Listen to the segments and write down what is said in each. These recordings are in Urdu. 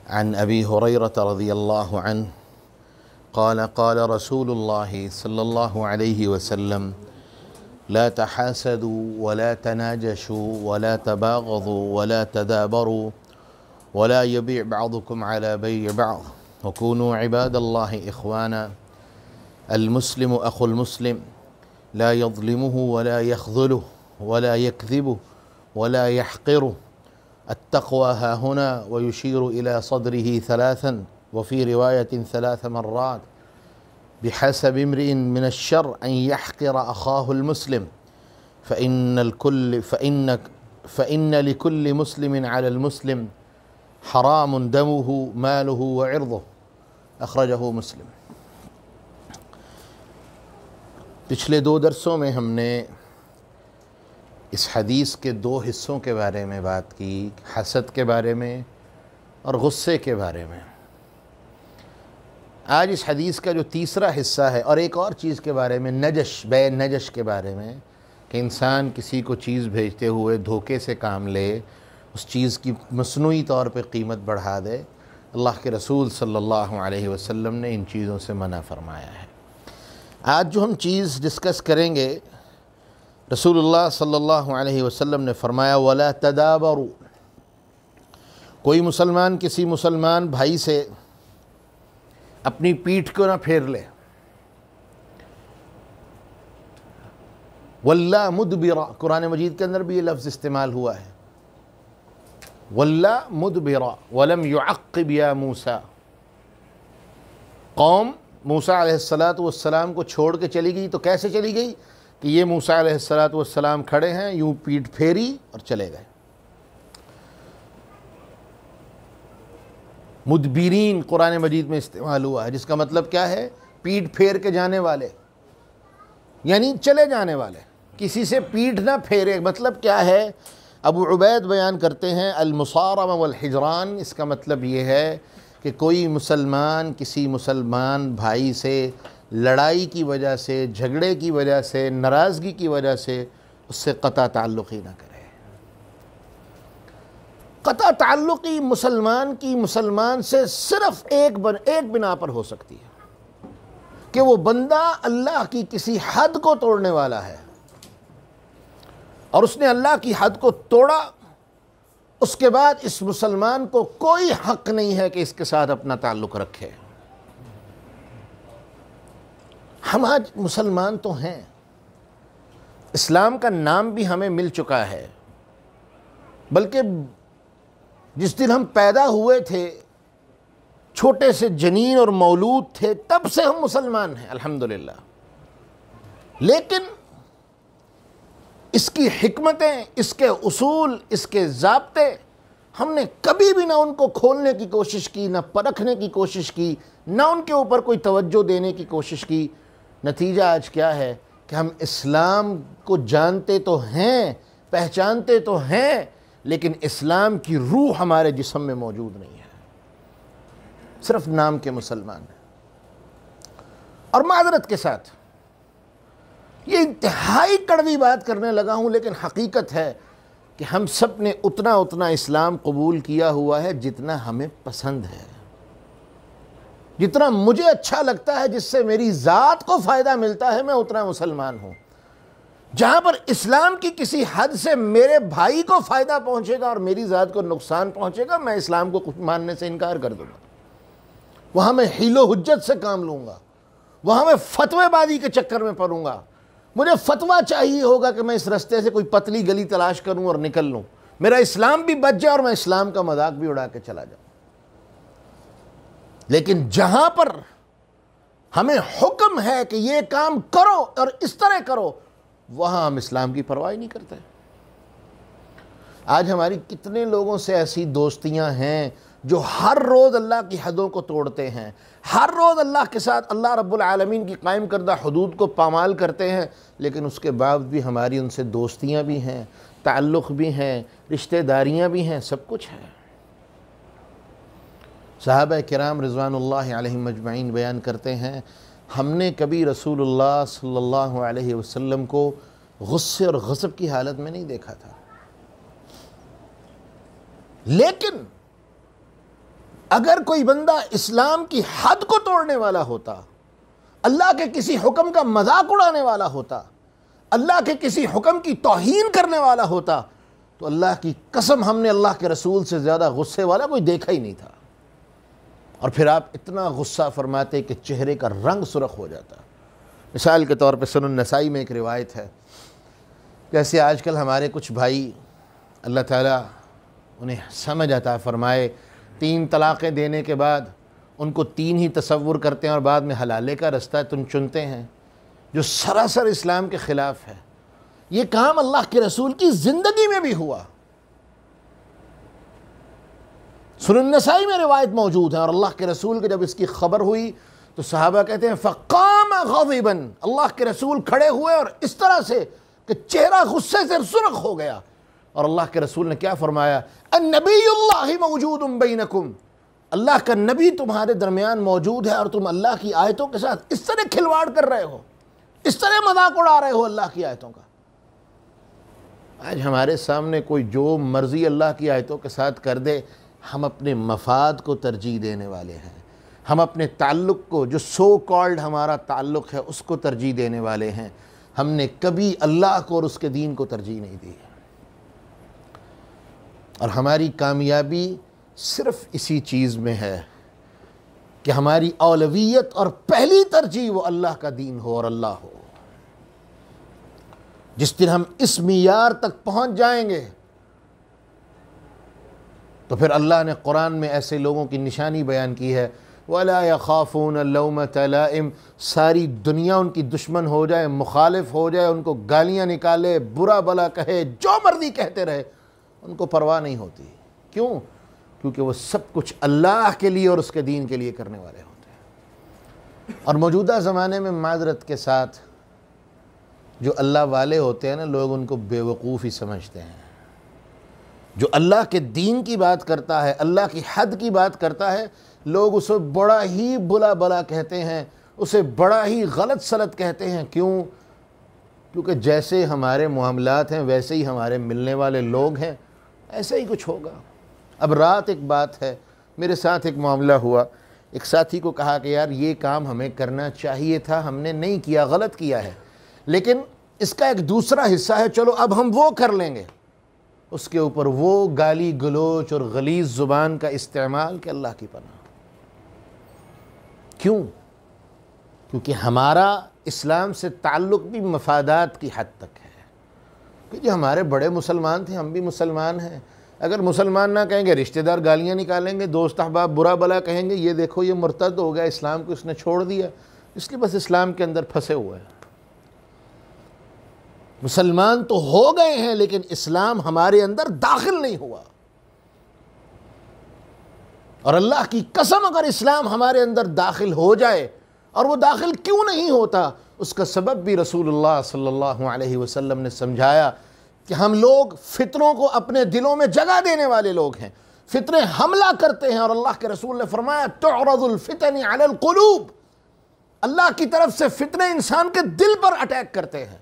عن أبي هريرة رضي الله عنه قال قال رسول الله صلى الله عليه وسلم لا تحاسدوا ولا تناجشوا ولا تباغضوا ولا تدابروا ولا يبيع بعضكم على بيع بعض وكونوا عباد الله إخوانا المسلم أخو المسلم لا يظلمه ولا يخذله ولا يكذبه ولا يحقره التقوى ها هنا ويشير إلى صدره ثلاثا وفي رواية 3 مرات بحسب امرئ من الشر أن يحقر أخاه المسلم فإن لكل مسلم على المسلم حرام دمه ماله وعرضه أخرجه مسلم۔ پچھلے 2 درسوں میں ہم نے اس حدیث کے 2 حصوں کے بارے میں بات کی، حسد کے بارے میں اور غصے کے بارے میں۔ آج اس حدیث کا جو تیسرا حصہ ہے اور ایک اور چیز کے بارے میں، بے نجش کے بارے میں، کہ انسان کسی کو چیز بھیجتے ہوئے دھوکے سے کام لے، اس چیز کی مصنوعی طور پہ قیمت بڑھا دے، اللہ کے رسول صلی اللہ علیہ وسلم نے ان چیزوں سے منع فرمایا ہے۔ آج جو ہم چیز ڈسکس کریں گے، رسول اللہ صلی اللہ علیہ وسلم نے فرمایا وَلَا تَدَابَرُوا، کوئی مسلمان کسی مسلمان بھائی سے اپنی پیٹھ کو نہ پھیر لے۔ وَلَّا مُدْبِرًا، قرآن مجید کے اندر بھی یہ لفظ استعمال ہوا ہے، وَلَّا مُدْبِرًا وَلَمْ يُعَقِّبْ يَا مُوسَى، قوم موسیٰ علیہ السلام کو چھوڑ کے چلی گئی تو کیسے چلی گئی کہ یہ موسیٰ علیہ السلام کھڑے ہیں، یوں پیٹھ پھیری اور چلے گئے۔ مدبرین قرآن مجید میں استعمال ہوا ہے، جس کا مطلب کیا ہے؟ پیٹھ پھیر کے جانے والے، یعنی چلے جانے والے، کسی سے پیٹھ نہ پھیرے۔ مطلب کیا ہے؟ ابو عبید بیان کرتے ہیں المصارمہ والحجران، اس کا مطلب یہ ہے کہ کوئی مسلمان کسی مسلمان بھائی سے لڑائی کی وجہ سے، جھگڑے کی وجہ سے، ناراضگی کی وجہ سے اس سے قطع تعلقی نہ کرے۔ قطع تعلقی مسلمان کی مسلمان سے صرف ایک بنا پر ہو سکتی ہے کہ وہ بندہ اللہ کی کسی حد کو توڑنے والا ہے، اور اس نے اللہ کی حد کو توڑا، اس کے بعد اس مسلمان کو کوئی حق نہیں ہے کہ اس کے ساتھ اپنا تعلق رکھے۔ ہم آج مسلمان تو ہیں، اسلام کا نام بھی ہمیں مل چکا ہے، بلکہ جس دن ہم پیدا ہوئے تھے، چھوٹے سے جنین اور مولود تھے، تب سے ہم مسلمان ہیں الحمدللہ۔ لیکن اس کی حکمتیں، اس کے اصول، اس کے ضابطے ہم نے کبھی بھی نہ ان کو کھولنے کی کوشش کی، نہ پرکھنے کی کوشش کی، نہ ان کے اوپر کوئی توجہ دینے کی کوشش کی۔ نتیجہ آج کیا ہے کہ ہم اسلام کو جانتے تو ہیں، پہچانتے تو ہیں، لیکن اسلام کی روح ہمارے جسم میں موجود نہیں ہے، صرف نام کے مسلمان ہیں۔ اور معذرت کے ساتھ یہ انتہائی کڑوی بات کرنے لگا ہوں، لیکن حقیقت ہے کہ ہم سب نے اتنا اسلام قبول کیا ہوا ہے جتنا ہمیں پسند ہے، جتنا مجھے اچھا لگتا ہے، جس سے میری ذات کو فائدہ ملتا ہے، میں اتنا مسلمان ہوں۔ جہاں پر اسلام کی کسی حد سے میرے بھائی کو فائدہ پہنچے گا اور میری ذات کو نقصان پہنچے گا، میں اسلام کو ماننے سے انکار کر دوں گا۔ وہاں میں حیل و حجت سے کام لوں گا، وہاں میں فتوے بازی کے چکر میں پڑوں گا۔ مجھے فتویٰ چاہیے ہوگا کہ میں اس رستے سے کوئی پتلی گلی تلاش کروں اور نکل لوں، میرا اسلام بھی بچ جائے اور میں اسلام کا مذاق بھی اڑا کے چلا جاؤں۔ لیکن جہاں پر ہمیں حکم ہے کہ یہ کام کرو اور اس طرح کرو، وہاں ہم اسلام کی پرواہ نہیں کرتے۔ آج ہماری کتنے لوگوں سے ایسی دوستیاں ہیں جو ہر روز اللہ کی حدوں کو توڑتے ہیں، ہر روز اللہ کے ساتھ اللہ رب العالمین کی قائم کردہ حدود کو پامال کرتے ہیں، لیکن اس کے باوجود بھی ہماری ان سے دوستیاں بھی ہیں، تعلق بھی ہیں، رشتہ داریاں بھی ہیں، سب کچھ ہے۔ صحابہ کرام رضوان اللہ علیہم اجمعین بیان کرتے ہیں، ہم نے کبھی رسول اللہ صلی اللہ علیہ وسلم کو غصے اور غضب کی حالت میں نہیں دیکھا تھا، لیکن اگر کوئی بندہ اسلام کی حد کو توڑنے والا ہوتا، اللہ کے کسی حکم کا مذاق اڑانے والا ہوتا، اللہ کے کسی حکم کی توہین کرنے والا ہوتا، تو اللہ کی قسم ہم نے اللہ کے رسول سے زیادہ غصے والا کوئی دیکھا ہی نہیں تھا۔ اور پھر آپ اتنا غصہ فرماتے کہ چہرے کا رنگ سرخ ہو جاتا۔ مثال کے طور پہ سنن نسائی میں ایک روایت ہے، جیسے آج کل ہمارے کچھ بھائی اللہ تعالیٰ انہیں سمجھ عطا فرمائے، 3 طلاقیں دینے کے بعد ان کو 3 ہی تصور کرتے ہیں اور بعد میں حلالے کا رستہ چنتے ہیں، جو سراسر اسلام کے خلاف ہے۔ یہ کام اللہ کے رسول کی زندگی میں بھی ہوا۔ سنن نسائی میں روایت موجود ہے، اور اللہ کے رسول کے جب اس کی خبر ہوئی تو صحابہ کہتے ہیں فقام غاضبا، اللہ کے رسول کھڑے ہوئے اور اس طرح سے کہ چہرہ غصے سے سرخ ہو گیا، اور اللہ کے رسول نے کیا فرمایا؟ النبی اللہ موجود بینکم، اللہ کا نبی تمہارے درمیان موجود ہے اور تم اللہ کی آیتوں کے ساتھ اس طرح کھلواڑ کر رہے ہو، اس طرح مذاق اڑا رہے ہو اللہ کی آیتوں کا۔ آج ہمارے سامنے کوئی جو مرضی اللہ کی آیتوں کے ساتھ کر دے، ہم اپنے مفاد کو ترجیح دینے والے ہیں، ہم اپنے تعلق کو، جو سو کالڈ ہمارا تعلق ہے، اس کو ترجیح دینے والے ہیں۔ ہم نے کبھی اللہ کو اور اس کے دین کو ترجیح نہیں دی، اور ہماری کامیابی صرف اسی چیز میں ہے کہ ہماری اولویت اور پہلی ترجیح وہ اللہ کا دین ہو اور اللہ ہو۔ جس دن ہم اس معیار تک پہنچ جائیں گے تو پھر اللہ نے قرآن میں ایسے لوگوں کی نشانی بیان کی ہے، وَلَا يَخَافُونَ لَوْمَةَ لَائِمٍ، ساری دنیا ان کی دشمن ہو جائے، مخالف ہو جائے، ان کو گالیاں نکالے، برا بلا کہے، جو مرضی کہتے رہے، ان کو پرواہ نہیں ہوتی۔ کیوں؟ کیونکہ وہ سب کچھ اللہ کے لیے اور اس کے دین کے لیے کرنے والے ہوتے ہیں۔ اور موجودہ زمانے میں معذرت کے ساتھ جو اللہ والے ہوتے ہیں نا، لوگ ان کو بے وقوف ہی سمجھتے ہیں۔ جو اللہ کے دین کی بات کرتا ہے، اللہ کی حد کی بات کرتا ہے، لوگ اسے بڑا ہی بلا بلا کہتے ہیں، اسے بڑا ہی غلط سلط کہتے ہیں۔ کیوں؟ کیونکہ جیسے ہمارے معاملات ہیں ویسے ہی ہمارے ملنے والے لوگ ہیں، ایسے ہی کچھ ہوگا۔ اب رات ایک بات ہے، میرے ساتھ ایک معاملہ ہوا، ایک ساتھی کو کہا کہ یار یہ کام ہمیں کرنا چاہیے تھا، ہم نے نہیں کیا، غلط کیا ہے، لیکن اس کا ایک دوسرا حصہ ہے، چلو اب ہم وہ کر لیں گے۔ اس کے اوپر وہ گالی گلوچ اور غلیظ زبان کا استعمال کہ اللہ کی پناہ۔ کیوں؟ کیونکہ ہمارا اسلام سے تعلق بھی مفادات کی حد تک ہے، کہ جو ہمارے بڑے مسلمان تھے، ہم بھی مسلمان ہیں، اگر مسلمان نہ کہیں گے رشتہ دار گالیاں نکالیں گے، دوست احباب برا بلا کہیں گے، یہ دیکھو یہ مرتد ہو گیا، اسلام کو اس نے چھوڑ دیا، اس لیے بس اسلام کے اندر پھنسے ہوئے ہیں۔ مسلمان تو ہو گئے ہیں لیکن اسلام ہمارے اندر داخل نہیں ہوا، اور اللہ کی قسم اگر اسلام ہمارے اندر داخل ہو جائے، اور وہ داخل کیوں نہیں ہوتا، اس کا سبب بھی رسول اللہ صلی اللہ علیہ وسلم نے سمجھایا کہ ہم لوگ فتنوں کو اپنے دلوں میں جگہ دینے والے لوگ ہیں، فتنے حملہ کرتے ہیں، اور اللہ کے رسول نے فرمایا تعرض الفتن علی القلوب، اللہ کی طرف سے فتنے انسان کے دل پر اٹیک کرتے ہیں،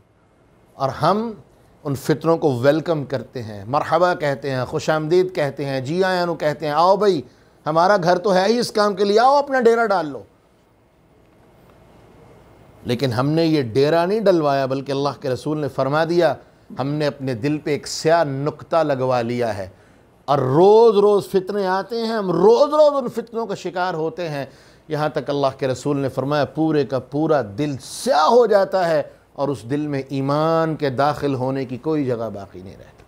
اور ہم ان فتنوں کو ویلکم کرتے ہیں، مرحبا کہتے ہیں، خوش آمدید کہتے ہیں، جی آیاں نو کہتے ہیں، آؤ بھائی ہمارا گھر تو ہے ہی اس کام کے لیے، آؤ اپنا ڈیرا ڈال لو۔ لیکن ہم نے یہ ڈیرا نہیں ڈلوایا، بلکہ اللہ کے رسول نے فرما دیا ہم نے اپنے دل پہ ایک سیاہ نقطہ لگوا لیا ہے، اور روز روز فتنے آتے ہیں، ہم روز روز ان فتنوں کا شکار ہوتے ہیں، یہاں تک اللہ کے رسول نے فرمایا پورے کا پورا دل سیاہ ہو جاتا ہے، اور اس دل میں ایمان کے داخل ہونے کی کوئی جگہ باقی نہیں رہتی۔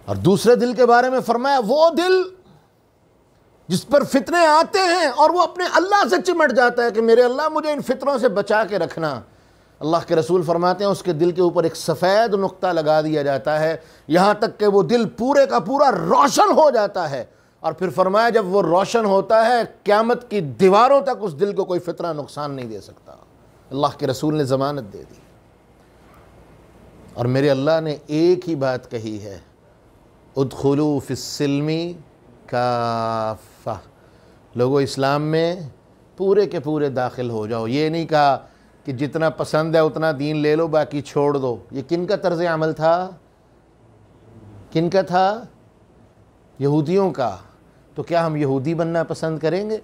اور دوسرے دل کے بارے میں فرمایا وہ دل جس پر فتنے آتے ہیں اور وہ اپنے اللہ سے چمٹ جاتا ہے کہ میرے اللہ مجھے ان فتنوں سے بچا کے رکھنا، اللہ کے رسول فرماتے ہیں اس کے دل کے اوپر ایک سفید نقطہ لگا دیا جاتا ہے، یہاں تک کہ وہ دل پورے کا پورا روشن ہو جاتا ہے، اور پھر فرمایا جب وہ روشن ہوتا ہے قیامت کی دیواروں تک اس دل کو کوئی فتنہ نقصان نہیں دے سکتا۔ اللہ کے رسول نے ضمانت دے دی، اور میرے اللہ نے ایک ہی بات کہی ہے، ادخلوا فی السلم کافہ، لوگو اسلام میں پورے کے پورے داخل ہو جاؤ۔ یہ نہیں کہا کہ جتنا پسند ہے اتنا دین لے لو باقی چھوڑ دو۔ یہ کن کا طرز عمل تھا؟ کن کا تھا؟ یہودیوں کا۔ تو کیا ہم یہودی بننا پسند کریں گے؟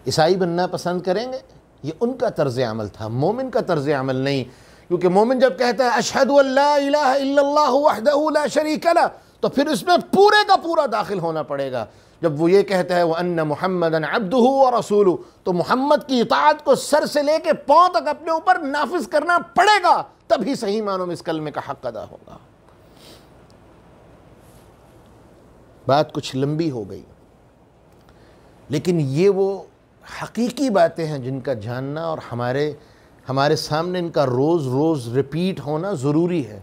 عیسائی بننا پسند کریں گے؟ یہ ان کا طرز عمل تھا، مومن کا طرز عمل نہیں۔ کیونکہ مومن جب کہتا ہے اشہد ان لا الہ الا اللہ وحدہ لا شریک لہ، تو پھر اس میں پورے کا پورا داخل ہونا پڑے گا۔ جب وہ یہ کہتا ہے وَأَنَّ مُحَمَّدًا عَبْدُهُ وَرَسُولُهُ، تو محمد کی اطاعت کو سر سے لے کے پاؤں تک اپنے اوپر نافذ کرنا پڑے گا، تبھی صحیح معنوں میں اس کلمے کا حق ادا ہوگا۔ بات کچھ لمبی ہو گئی، لیکن یہ وہ حقیقی باتیں ہیں جن کا جاننا اور ہمارے سامنے ان کا روز روز ریپیٹ ہونا ضروری ہے۔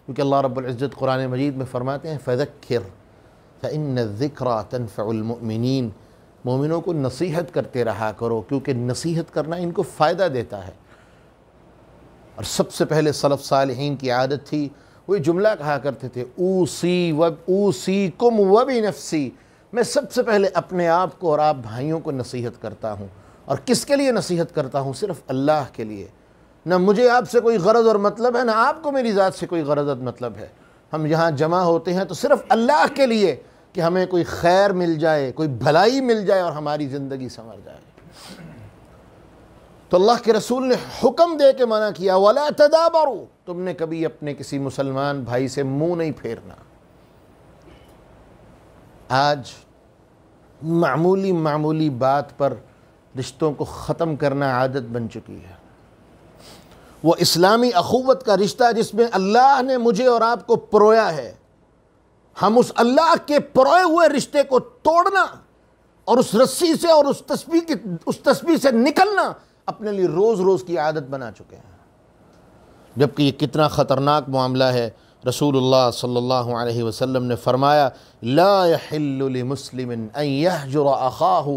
کیونکہ اللہ رب العزت قرآن مجید میں فرماتے ہیں فَذَكِّرْ فَإِنَّ الذِّكْرَى تَنفَعُ الْمُؤْمِنِينَ، مومنوں کو نصیحت کرتے رہا کرو، کیونکہ نصیحت کرنا ان کو فائدہ دیتا ہے۔ اور سب سے پہلے سلف صالحین کی عادت تھی، وہ جملہ کہا کرتے تھے اوصیکم وبنفسی، میں سب سے پہلے اپنے آپ کو اور آپ بھائیوں کو نصیحت کرتا ہوں۔ اور کس کے لیے نصیحت کرتا ہوں؟ صرف اللہ کے لیے۔ نہ مجھے آپ سے کوئی غرض اور مطلب ہے، نہ آپ کو میری ذات سے کوئی غرض اور مطلب ہے۔ ہم یہاں جمع ہوتے ہیں تو صرف اللہ کے لیے کہ ہمیں کوئی خیر مل جائے، کوئی بھلائی مل جائے اور ہماری زندگی سنور جائے۔ تو اللہ کے رسول نے حکم دے کے منع کیا وَلَا تَدَابَرُوا، تم نے کبھی اپنے کسی مسلمان بھائی سے منہ نہیں پھیرنا۔ آج معمولی بات پر رشتوں کو ختم کرنا عادت بن چکی ہے۔ وہ اسلامی اخوت کا رشتہ جس میں اللہ نے مجھے اور آپ کو پرویا ہے، ہم اس اللہ کے پروئے ہوئے رشتے کو توڑنا اور اس رسی سے اور اس تسبیح سے نکلنا اپنے لیے روز روز کی عادت بنا چکے ہیں، جبکہ یہ کتنا خطرناک معاملہ ہے۔ رسول اللہ صلی اللہ علیہ وسلم نے فرمایا لا يحل لمسلم ان يهجر اخاه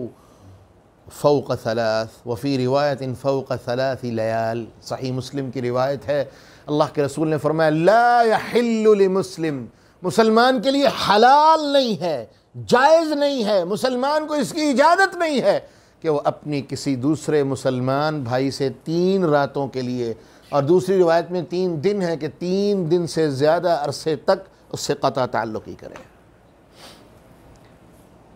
فوق ثلاث وفی روایت فوق ثلاث لیال، صحیح مسلم کی روایت ہے، اللہ کے رسول نے فرمایا لا يحل لمسلم، مسلمان کے لیے حلال نہیں ہے، جائز نہیں ہے، مسلمان کو اس کی اجازت نہیں ہے کہ وہ اپنی کسی دوسرے مسلمان بھائی سے 3 راتوں کے لیے، اور دوسری روایت میں 3 دن ہے کہ 3 دن سے زیادہ عرصے تک اس سے قطع تعلقی کرے۔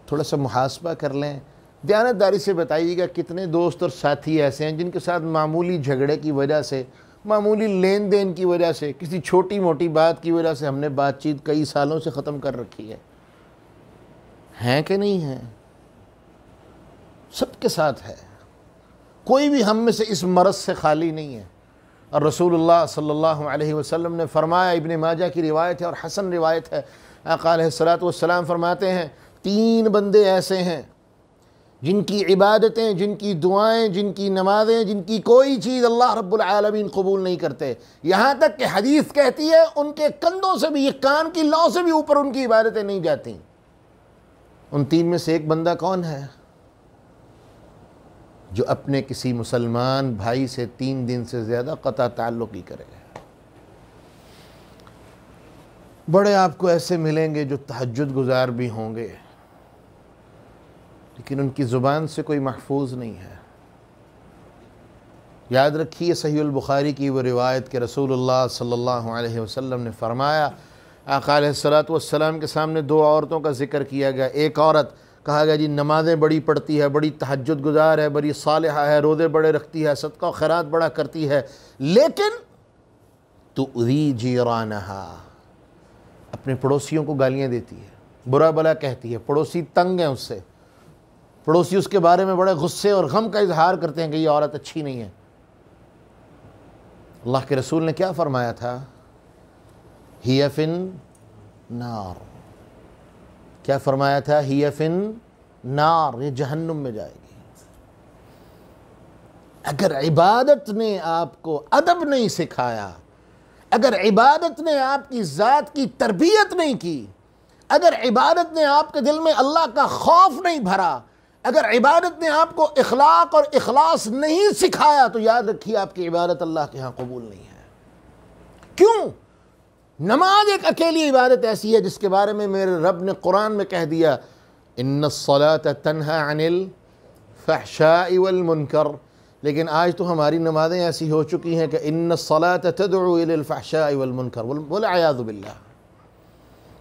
تھوڑا سا محاسبہ کر لیں، دیانتداری سے بتائیے گا کتنے دوست اور ساتھی ایسے ہیں جن کے ساتھ معمولی جھگڑے کی وجہ سے، معمولی لین دین کی وجہ سے، کسی چھوٹی موٹی بات کی وجہ سے ہم نے بات چیت کئی سالوں سے ختم کر رکھی ہے؟ ہیں کہ نہیں ہیں؟ سب کے ساتھ ہے، کوئی بھی ہم میں سے اس مرض سے خالی نہیں ہے۔ اور رسول اللہ صلی اللہ علیہ وسلم نے فرمایا، ابن ماجہ کی روایت ہے اور حسن روایت ہے، آقا علیہ السلام فرماتے ہیں 3 بندے ایسے ہیں جن کی عبادتیں، جن کی دعائیں، جن کی نمازیں، جن کی کوئی چیز اللہ رب العالمین قبول نہیں کرتے، یہاں تک کہ حدیث کہتی ہے ان کے کندھوں سے بھی، یہ کان کی لو سے بھی اوپر ان کی عبادتیں نہیں جاتی۔ ان 3 میں سے ایک بندہ کون ہے؟ جو اپنے کسی مسلمان بھائی سے 3 دن سے زیادہ قطع تعلقی کرے۔ بڑے آپ کو ایسے ملیں گے جو تہجد گزار بھی ہوں گے، لیکن ان کی زبان سے کوئی محفوظ نہیں ہے۔ یاد رکھیے صحیح البخاری کی وہ روایت کہ رسول اللہ صلی اللہ علیہ وسلم نے فرمایا، آقا علیہ السلام کے سامنے 2 عورتوں کا ذکر کیا گیا۔ ایک عورت کہا گیا جی نمازیں بڑی پڑھتی ہے، بڑی تہجد گزار ہے، بڑی صالحہ ہے، روزے بڑے رکھتی ہے، صدقہ و خیرات بڑا کرتی ہے، لیکن تؤذی جیرانہا، اپنے پڑوسیوں کو گالیاں دیتی ہے، برا بلا کہتی ہے، پڑوسی تنگ ہیں اس سے، پڑوسی اس کے بارے میں بڑے غصے اور غم کا اظہار کرتے ہیں کہ یہ عورت اچھی نہیں ہے۔ اللہ کے رسول نے کیا فرمایا تھا؟ ہی فی النار، کیا فرمایا تھا؟ ہی فی النار، یہ جہنم میں جائے گی۔ اگر عبادت نے آپ کو ادب نہیں سکھایا، اگر عبادت نے آپ کی ذات کی تربیت نہیں کی، اگر عبادت نے آپ کے دل میں اللہ کا خوف نہیں بھرا، اگر عبادت نے آپ کو اخلاق اور اخلاص نہیں سکھایا، تو یاد رکھیے آپ کی عبادت اللہ کے ہاں قبول نہیں ہے۔ کیوں؟ نماز ایک اکیلی عبادت ایسی ہے جس کے بارے میں میرے رب نے قرآن میں کہہ دیا ان الصلاۃ تنہی عن الفحشاء والمنکر، لیکن آج تو ہماری نمازیں ایسی ہو چکی ہیں کہ ان الصلاۃ تدعو الی الفحشاء والمنکر والعیاذ باللہ،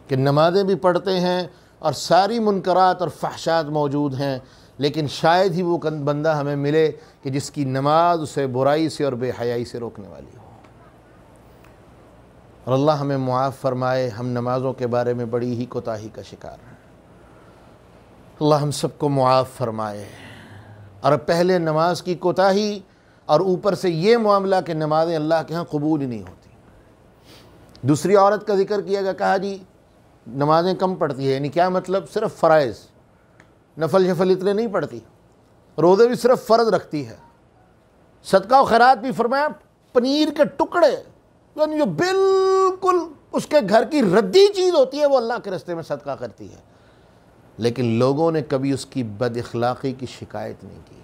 کہ نمازیں بھی پڑھتے ہیں، اور ساری منکرات اور فحشات موجود ہیں، لیکن شاید ہی وہ بندہ ہمیں ملے کہ جس کی نماز اسے برائی سے اور بے حیائی سے روکنے والی ہو۔ اور اللہ ہمیں معاف فرمائے، ہم نمازوں کے بارے میں بڑی ہی کوتاہی کا شکار ہیں۔ اللہ ہم سب کو معاف فرمائے۔ اور پہلے نماز کی کوتاہی اور اوپر سے یہ معاملہ کہ نمازیں اللہ کے ہاں قبول ہی نہیں ہوتی۔ دوسری عورت کا ذکر کیا گیا، کہا جی نمازیں کم پڑھتی ہے، یعنی کیا مطلب؟ صرف فرائض، نفل شفل اتنے نہیں پڑھتی، روزے بھی صرف فرض رکھتی ہے، صدقہ و خیرات بھی فرمایا پنیر کے ٹکڑے، یعنی جو بالکل اس کے گھر کی ردی چیز ہوتی ہے وہ اللہ کے راستے میں صدقہ کرتی ہے، لیکن لوگوں نے کبھی اس کی بد اخلاقی کی شکایت نہیں کی،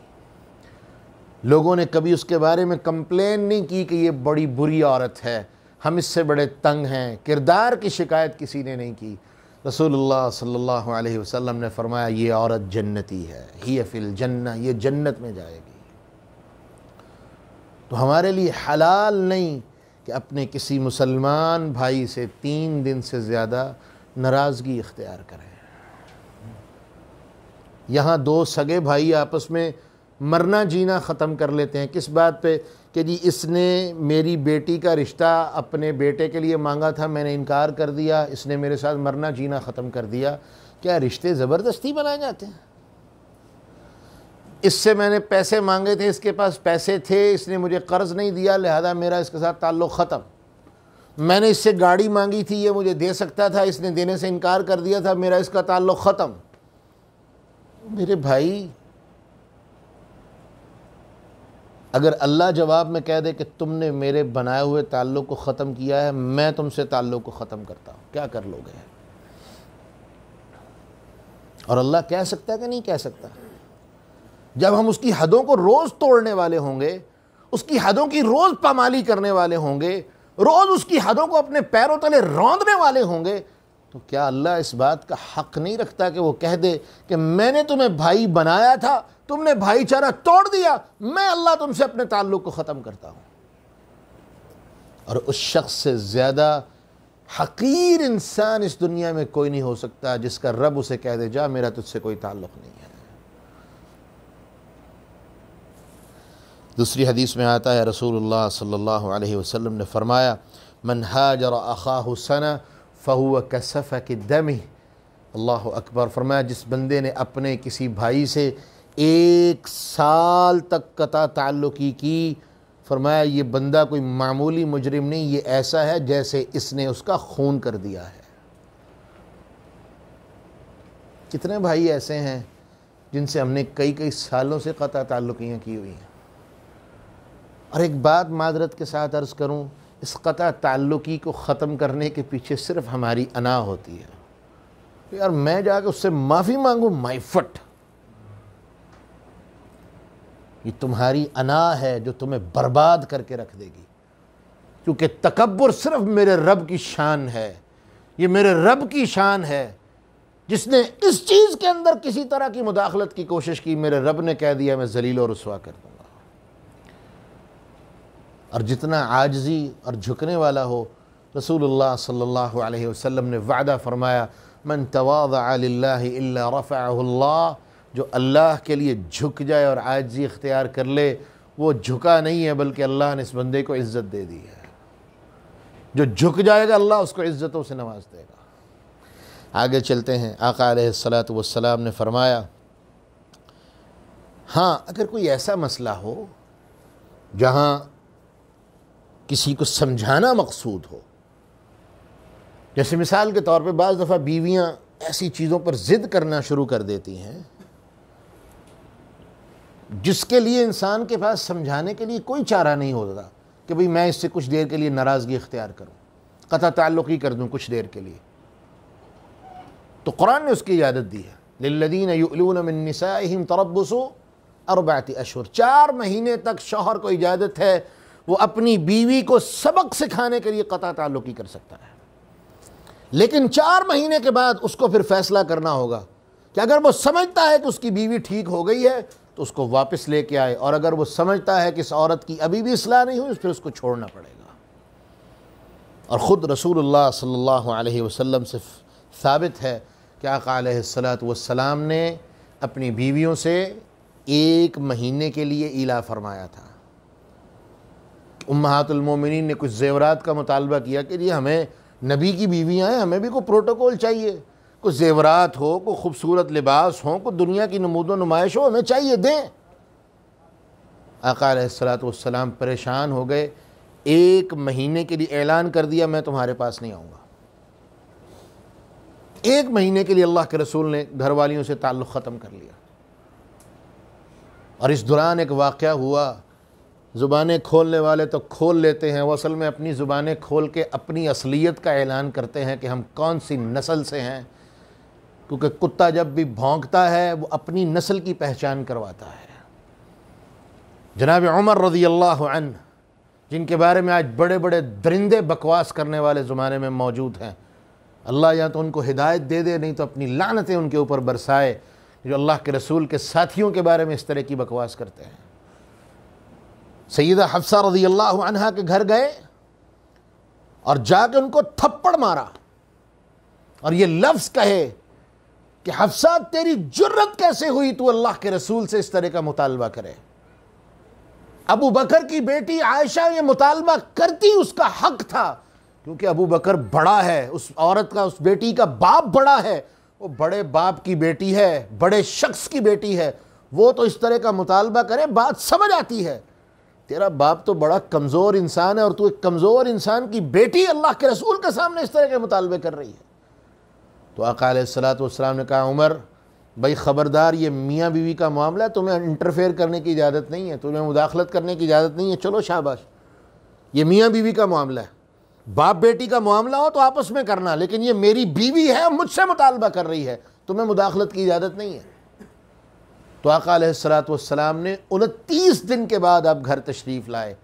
لوگوں نے کبھی اس کے بارے میں کمپلین نہیں کی کہ یہ بڑی بری عورت ہے، ہم اس سے بڑے تنگ ہیں، کردار کی شکایت کسی نے نہیں کی۔ رسول اللہ صلی اللہ علیہ وسلم نے فرمایا یہ عورت جنتی ہے، ہی فی الجنہ، یہ جنت میں جائے گی۔ تو ہمارے لیے حلال نہیں کہ اپنے کسی مسلمان بھائی سے 3 دن سے زیادہ ناراضگی اختیار کریں۔ یہاں 2 سگے بھائی آپس میں مرنا جینا ختم کر لیتے ہیں، کس بات پہ؟ کہ جی اس نے میری بیٹی کا رشتہ اپنے بیٹے کے لیے مانگا تھا، میں نے انکار کر دیا، اس نے میرے ساتھ مرنا جینا ختم کر دیا۔ کیا رشتے زبردستی بنائے جاتے ہیں؟ اس سے میں نے پیسے مانگے تھے، اس کے پاس پیسے تھے، اس نے مجھے قرض نہیں دیا، لہذا میرا اس کے ساتھ تعلق ختم۔ میں نے اس سے گاڑی مانگی تھی، یہ مجھے دے سکتا تھا، اس نے دینے سے انکار کر دیا تھا، میرا اس کا تعلق ختم۔ میرے بھائی، اگر اللہ جواب میں کہہ دے کہ تم نے میرے بنائے ہوئے تعلق کو ختم کیا ہے، میں تم سے تعلق کو ختم کرتا ہوں، کیا کر لو گے؟ اور اللہ کہہ سکتا ہے کہ نہیں کہہ سکتا؟ جب ہم اس کی حدوں کو روز توڑنے والے ہوں گے، اس کی حدوں کی روز پامالی کرنے والے ہوں گے، روز اس کی حدوں کو اپنے پیروں تلے روندنے والے ہوں گے، تو کیا اللہ اس بات کا حق نہیں رکھتا کہ وہ کہہ دے کہ میں نے تمہیں بھائی بنایا تھا، تم نے بھائی چارہ توڑ دیا، میں اللہ تم سے اپنے تعلق کو ختم کرتا ہوں؟ اور اس شخص سے زیادہ حقیر انسان اس دنیا میں کوئی نہیں ہو سکتا جس کا رب اسے کہہ دے جا میرا تجھ سے کوئی تعلق نہیں ہے۔ دوسری حدیث میں آتا ہے رسول اللہ صلی اللہ علیہ وسلم نے فرمایا من ہاجر اخاہ سنہ فہو کسفک الدم۔ اللہ اکبر۔ فرمایا جس بندے نے اپنے کسی بھائی سے 1 سال تک قطع تعلقی کی، فرمایا یہ بندہ کوئی معمولی مجرم نہیں، یہ ایسا ہے جیسے اس نے اس کا خون کر دیا ہے۔ کتنے بھائی ایسے ہیں جن سے ہم نے کئی سالوں سے قطع تعلقیاں کی ہوئی ہیں؟ اور ایک بات معذرت کے ساتھ عرض کروں، اس قطع تعلقی کو ختم کرنے کے پیچھے صرف ہماری انا ہوتی ہے۔ یار میں جا کے اس سے معافی مانگوں، مائی فٹ، یہ تمہاری انا ہے جو تمہیں برباد کر کے رکھ دے گی، کیونکہ تکبر صرف میرے رب کی شان ہے، یہ میرے رب کی شان ہے۔ جس نے اس چیز کے اندر کسی طرح کی مداخلت کی کوشش کی، میرے رب نے کہہ دیا میں ذلیل و رسوا کر دوں گا۔ اور جتنا عاجزی اور جھکنے والا ہو، رسول اللہ صلی اللہ علیہ وسلم نے وعدہ فرمایا من تواضع للہ الا رفعہ اللہ، جو اللہ کے لیے جھک جائے اور عاجزی اختیار کر لے، وہ جھکا نہیں ہے بلکہ اللہ نے اس بندے کو عزت دے دی ہے۔ جو جھک جائے گا اللہ اس کو عزتوں سے نواز دے گا۔ آگے چلتے ہیں۔ آقا علیہ الصلاۃ والسلام نے فرمایا ہاں اگر کوئی ایسا مسئلہ ہو جہاں کسی کو سمجھانا مقصود ہو، جیسے مثال کے طور پہ بعض دفعہ بیویاں ایسی چیزوں پر ضد کرنا شروع کر دیتی ہیں جس کے لیے انسان کے پاس سمجھانے کے لیے کوئی چارہ نہیں ہوتا کہ بھئی میں اس سے کچھ دیر کے لیے ناراضگی اختیار کروں، قطع تعلقی کر دوں کچھ دیر کے لیے، تو قرآن نے اس کی اجازت دی ہے للذین یؤلون من نسائہم تربص 4 اشہر، 4 مہینے تک شوہر کو اجازت ہے وہ اپنی بیوی کو سبق سکھانے کے لیے قطع تعلقی کر سکتا ہے، لیکن 4 مہینے کے بعد اس کو پھر فیصلہ کرنا ہوگا کہ اگر وہ سمجھتا ہے کہ اس کی بیوی ٹھیک ہو گئی ہے تو اس کو واپس لے کے آئے، اور اگر وہ سمجھتا ہے کہ اس عورت کی ابھی بھی اصلاح نہیں ہوئی پھر اس کو چھوڑنا پڑے گا۔ اور خود رسول اللہ صلی اللہ علیہ وسلم سے ثابت ہے کہ آقا علیہ الصلاۃ والسلام نے اپنی بیویوں سے 1 مہینے کے لیے ایلا فرمایا تھا۔ امہات المومنین نے کچھ زیورات کا مطالبہ کیا کہ جی ہمیں نبی کی بیویاں ہیں، ہمیں بھی کوئی پروٹوکول چاہیے، کوئی زیورات ہو، کوئی خوبصورت لباس ہو، کوئی دنیا کی نمود و نمائش ہو، ہمیں چاہیے، دیں۔ آقا علیہ الصلاۃ والسلام پریشان ہو گئے، 1 مہینے کے لیے اعلان کر دیا میں تمہارے پاس نہیں آؤں گا۔ 1 مہینے کے لیے اللہ کے رسول نے گھر والیوں سے تعلق ختم کر لیا۔ اور اس دوران ایک واقعہ ہوا، زبانیں کھولنے والے تو کھول لیتے ہیں، وہ اصل میں اپنی زبانیں کھول کے اپنی اصلیت کا اعلان کرتے ہیں کہ ہم کون سی نسل سے ہیں، کیونکہ کتا جب بھی بھونکتا ہے وہ اپنی نسل کی پہچان کرواتا ہے۔ جناب عمر رضی اللہ عنہ، جن کے بارے میں آج بڑے بڑے درندے بکواس کرنے والے زمانے میں موجود ہیں، اللہ یا تو ان کو ہدایت دے دے، نہیں تو اپنی لعنتیں ان کے اوپر برسائے، جو اللہ کے رسول کے ساتھیوں کے بارے میں اس طرح کی بکواس کرتے ہیں۔ سیدہ حفصہ رضی اللہ عنہا کے گھر گئے اور جا کے ان کو تھپڑ مارا اور یہ لفظ کہے کہ حفصہ تیری جرت کیسے ہوئی تو اللہ کے رسول سے اس طرح کا مطالبہ کرے۔ ابو بکر کی بیٹی عائشہ یہ مطالبہ کرتی، اس کا حق تھا، کیونکہ ابو بکر بڑا ہے، اس عورت کا، اس بیٹی کا باپ بڑا ہے، وہ بڑے باپ کی بیٹی ہے، بڑے شخص کی بیٹی ہے، وہ تو اس طرح کا مطالبہ کرے، بات سمجھ آتی ہے۔ تیرا باپ تو بڑا کمزور انسان ہے اور تو ایک کمزور انسان کی بیٹی اللہ کے رسول کے سامنے اس طرح کے مطالبے کر رہی ہے۔ تو آقا علیہ الصلاۃ والسلام نے کہا عمر بھائی خبردار، یہ میاں بیوی کا معاملہ ہے، تمہیں انٹرفیئر کرنے کی اجازت نہیں ہے، تمہیں مداخلت کرنے کی اجازت نہیں ہے، چلو شاباش، یہ میاں بیوی کا معاملہ ہے، باپ بیٹی کا معاملہ ہو تو آپس میں کرنا، لیکن یہ میری بیوی ہے، مجھ سے مطالبہ کر رہی ہے، تمہیں مداخلت کی اجازت نہیں ہے۔ تو آقا علیہ الصلاۃ والسلام نے 29 دن کے بعد آپ گھر تشریف لائے۔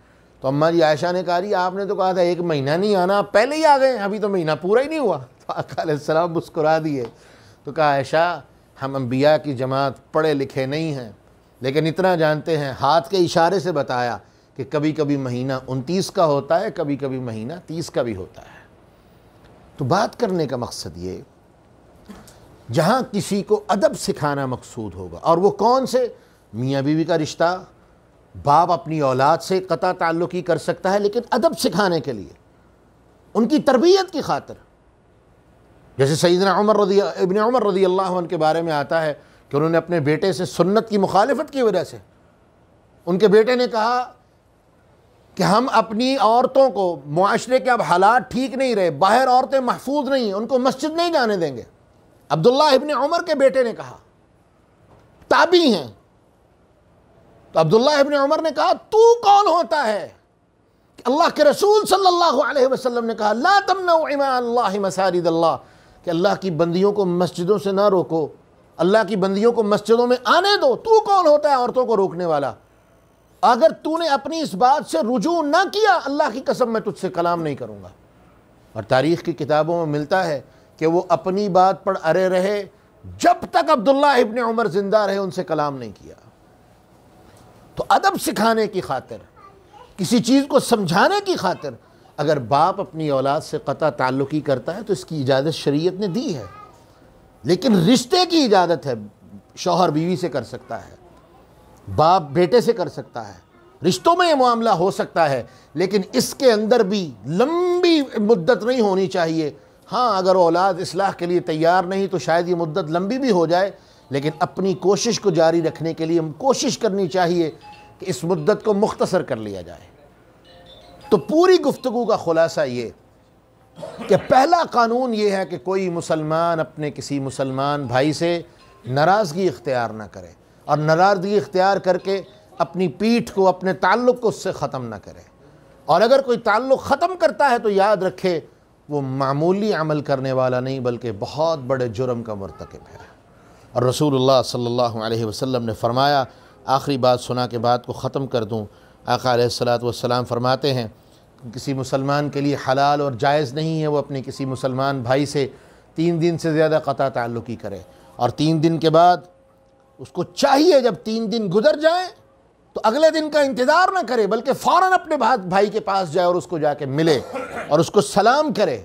تو اماں جی عائشہ نے کہا جی آپ نے تو کہا تھا 1 مہینہ نہیں آنا، آپ پہلے ہی آ گئے، ابھی تو مہینہ پورا ہی نہیں ہوا۔ تو آقا علیہ السلام مسکرا دیے، تو کہا عائشہ ہم انبیاء کی جماعت پڑھے لکھے نہیں ہیں، لیکن اتنا جانتے ہیں، ہاتھ کے اشارے سے بتایا کہ کبھی کبھی مہینہ 29 کا ہوتا ہے، کبھی کبھی مہینہ 30 کا بھی ہوتا ہے۔ تو بات کرنے کا مقصد یہ، جہاں کسی کو ادب سکھانا مقصود ہوگا، اور وہ کون سے؟ میاں بیوی کا رشتہ باپ اپنی اولاد سے قطع تعلق ہی کر سکتا ہے، لیکن ادب سکھانے کے لیے، ان کی تربیت کی خاطر، جیسے سیدنا ابن عمر رضی اللہ عنہ کے بارے میں آتا ہے کہ انہوں نے اپنے بیٹے سے سنت کی مخالفت کی وجہ سے، ان کے بیٹے نے کہا کہ ہم اپنی عورتوں کو، معاشرے کے اب حالات ٹھیک نہیں رہے، باہر عورتیں محفوظ نہیں ہیں، ان کو مسجد نہیں جانے دیں گے۔ عبداللہ ابن عمر کے بیٹے نے کہا، تابعی ہیں، تو عبداللہ ابن عمر نے کہا تو کون ہوتا ہے؟ کہ اللہ کے رسول صلی اللہ علیہ وسلم نے کہا لا تمنعوا اماء اللہ مساجد اللہ، کہ اللہ کی بندیوں کو مسجدوں سے نہ روکو، اللہ کی بندیوں کو مسجدوں میں آنے دو، تو کون ہوتا ہے عورتوں کو روکنے والا؟ اگر تو نے اپنی اس بات سے رجوع نہ کیا، اللہ کی قسم میں تجھ سے کلام نہیں کروں گا۔ اور تاریخ کی کتابوں میں ملتا ہے کہ وہ اپنی بات پر اڑے رہے، جب تک عبداللہ ابن عمر زندہ رہے ان سے کلام نہیں کیا۔ تو ادب سکھانے کی خاطر، کسی چیز کو سمجھانے کی خاطر، اگر باپ اپنی اولاد سے قطع تعلقی کرتا ہے تو اس کی اجازت شریعت نے دی ہے، لیکن رشتے کی اجازت ہے، شوہر بیوی سے کر سکتا ہے، باپ بیٹے سے کر سکتا ہے، رشتوں میں یہ معاملہ ہو سکتا ہے، لیکن اس کے اندر بھی لمبی مدت نہیں ہونی چاہیے۔ ہاں اگر اولاد اصلاح کے لیے تیار نہیں تو شاید یہ مدت لمبی بھی ہو جائے، لیکن اپنی کوشش کو جاری رکھنے کے لیے کوشش کرنی چاہیے کہ اس مدت کو مختصر کر لیا جائے۔ تو پوری گفتگو کا خلاصہ یہ کہ پہلا قانون یہ ہے کہ کوئی مسلمان اپنے کسی مسلمان بھائی سے ناراضگی اختیار نہ کرے، اور ناراضگی اختیار کر کے اپنی پیٹھ کو، اپنے تعلق کو اس سے ختم نہ کرے، اور اگر کوئی تعلق ختم کرتا ہے تو یاد رکھے وہ معمولی عمل کرنے والا نہیں بلکہ بہت بڑے جرم کا مرتکب ہے۔ اور رسول اللہ صلی اللہ علیہ وسلم نے فرمایا، آخری بات سنا کے بات کو ختم کر دوں، آقا علیہ الصلاۃ والسلام فرماتے ہیں کسی مسلمان کے لیے حلال اور جائز نہیں ہے وہ اپنے کسی مسلمان بھائی سے 3 دن سے زیادہ قطع تعلقی کرے، اور 3 دن کے بعد اس کو چاہیے جب 3 دن گزر جائیں تو اگلے دن کا انتظار نہ کرے بلکہ فوراً اپنے بھائی کے پاس جائے اور اس کو جا کے ملے اور اس کو سلام کرے،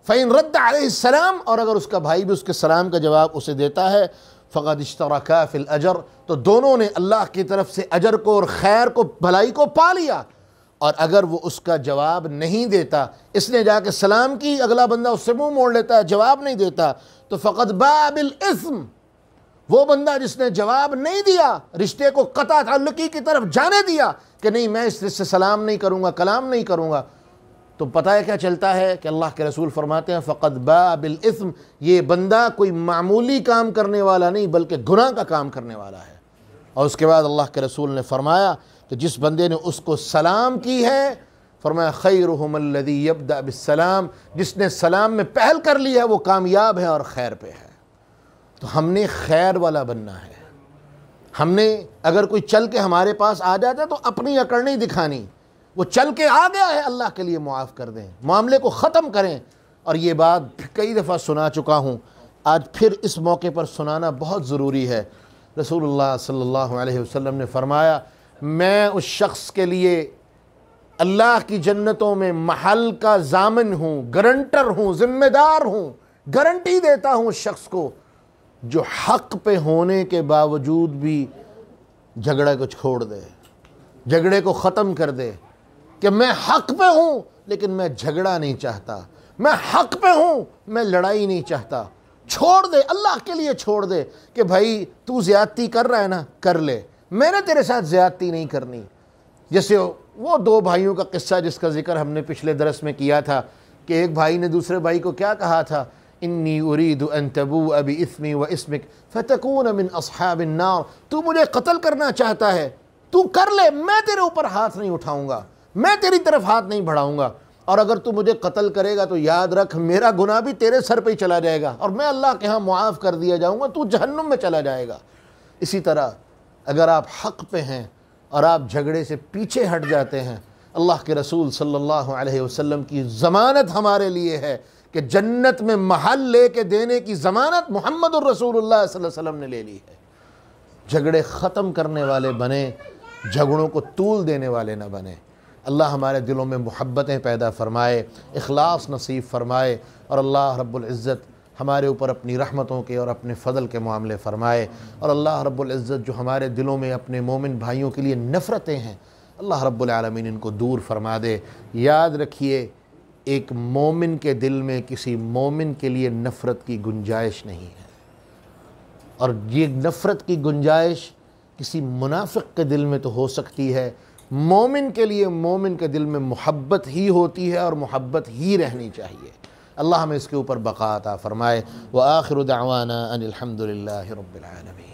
فَإِن رَدَّ عَلَيْهِ السَّلَامَ، اور اگر اس کا بھائی بھی اس کے سلام کا جواب اسے دیتا ہے، فَقَدْ اشْتَرَكَا فِي الْأَجْرِ، تو دونوں نے اللہ کی طرف سے اجر کو اور خیر کو، بھلائی کو پا لیا۔ اور اگر وہ اس کا جواب نہیں دیتا، اس نے جا کے سلام کی، اگلا بندہ اس سے منہ موڑ لیتا ہے، جواب نہیں دیتا، تو فَقَدْ بَاءَ بِالْإِثْمِ، وہ بندہ جس نے جواب نہیں دیا، رشتے کو قطع تعلقی کی طرف جانے دیا کہ نہیں میں اس سے سلام نہیں کروں گا، کلام نہیں کروں گا، تو پتہ ہے کیا چلتا ہے کہ اللہ کے رسول فرماتے ہیں فَقَدْ بَاءَ بِالْإِثْمِ، یہ بندہ کوئی معمولی کام کرنے والا نہیں بلکہ گناہ کا کام کرنے والا ہے۔ اور اس کے بعد اللہ کے رسول نے فرمایا کہ جس بندے نے اس کو سلام کی ہے، فرمایا خیرہم الذی یبدأ بالسلام، جس نے سلام میں پہل کر لی ہے وہ کامیاب ہے اور خیر پہ ہے۔ تو ہم نے خیر والا بننا ہے۔ ہم نے اگر کوئی چل کے ہمارے پاس آ جاتا ہے تو اپنی اکڑ نہیں دکھانی، وہ چل کے آ گیا ہے، اللہ کے لیے معاف کر دیں، معاملے کو ختم کریں۔ اور یہ بات کئی دفعہ سنا چکا ہوں، آج پھر اس موقع پر سنانا بہت ضروری ہے۔ رسول اللہ صلی اللہ علیہ وسلم نے فرمایا میں اس شخص کے لیے اللہ کی جنتوں میں محل کا ضامن ہوں، گارنٹر ہوں، ذمہ دار ہوں، گارنٹی دیتا ہوں اس شخص کو جو حق پہ ہونے کے باوجود بھی جھگڑے کو چھوڑ دے، جھگڑے کو ختم کر دے، کہ میں حق پہ ہوں لیکن میں جھگڑا نہیں چاہتا، میں حق پہ ہوں میں لڑائی نہیں چاہتا، چھوڑ دے، اللہ کے لیے چھوڑ دے کہ بھائی تو زیادتی کر رہا ہے نا، کر لے، میں نے تیرے ساتھ زیادتی نہیں کرنی۔ جیسے وہ دو بھائیوں کا قصہ جس کا ذکر ہم نے پچھلے درس میں کیا تھا کہ ایک بھائی نے دوسرے بھائی کو کیا کہا تھا، انی ارید ان تبوء باسمی واسمک فتکون من اصحاب النار، تو مجھے قتل کرنا چاہتا ہے تو کر لے، میں تیرے اوپر ہاتھ نہیں اٹھاؤں گا، میں تیری طرف ہاتھ نہیں بڑھاؤں گا، اور اگر تو مجھے قتل کرے گا تو یاد رکھ میرا گناہ بھی تیرے سر پہ ہی چلا جائے گا اور میں اللہ کے ہاں معاف کر دیا جاؤں گا، تو جہنم میں چلا جائے گا۔ اسی طرح اگر آپ حق پہ ہیں اور آپ جھگڑے سے پیچھے ہٹ جاتے ہیں، اللہ کے رسول صلی اللہ علیہ وسلم کی ضمانت ہمارے لیے ہے کہ جنت میں محل لے کے دینے کی ضمانت محمد الرسول اللہ صلی اللہ علیہ وسلم نے لے لی ہے۔ جھگڑے ختم کرنے والے بنیں، جھگڑوں کو طول دینے والے نہ بنیں۔ اللہ ہمارے دلوں میں محبتیں پیدا فرمائے، اخلاص نصیب فرمائے، اور اللہ رب العزت ہمارے اوپر اپنی رحمتوں کے اور اپنے فضل کے معاملے فرمائے، اور اللہ رب العزت جو ہمارے دلوں میں اپنے مومن بھائیوں کے لیے نفرتیں ہیں اللہ رب العالمین ان کو دور فرما دے۔ یاد رکھیے ایک مومن کے دل میں کسی مومن کے لیے نفرت کی گنجائش نہیں ہے، اور یہ نفرت کی گنجائش کسی منافق کے دل میں تو ہو سکتی ہے، مومن کے لیے مومن کے دل میں محبت ہی ہوتی ہے اور محبت ہی رہنی چاہیے۔ اللہ ہمیں اس کے اوپر بقا عطا فرمائے۔ وآخر دعوانا ان الحمد للہ رب العالمین۔